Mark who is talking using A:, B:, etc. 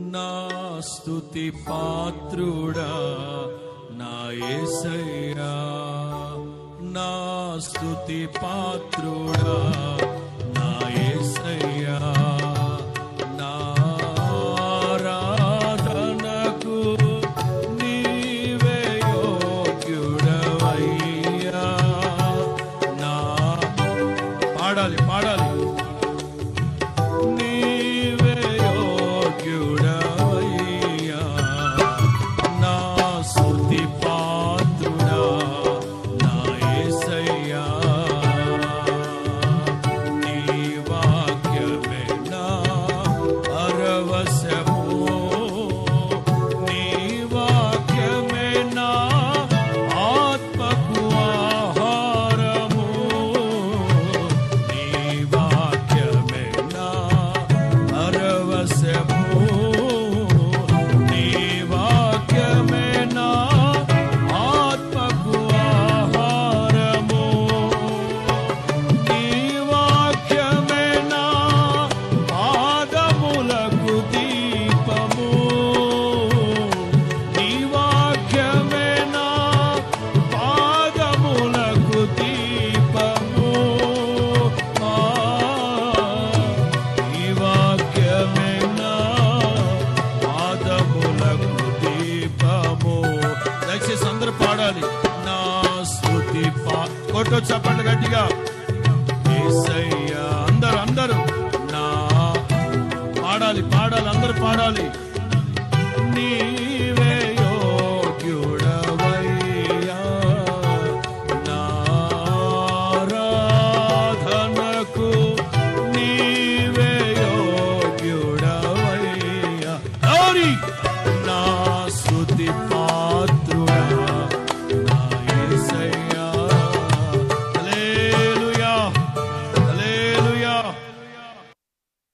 A: నా స్తుతి పాత్రుడా నా యేసయ్యా, నా స్తుతి పాత్రుడా నా యేసయ్యా, నా ఆరాధనకు నీవే యోగ్యుడవయ్యా. నా పాడాలి పాడాలి నా స్తుతి కొట్టు చెప్పండి గట్టిగా యేసయ్యా. అందరూ నా పాడాలి పాడాలి అందరూ పాడాలి. నీవే యోగ్యుడవయ్యా, నా ఆరాధనకు నీవే యోగ్యుడవయ్యా.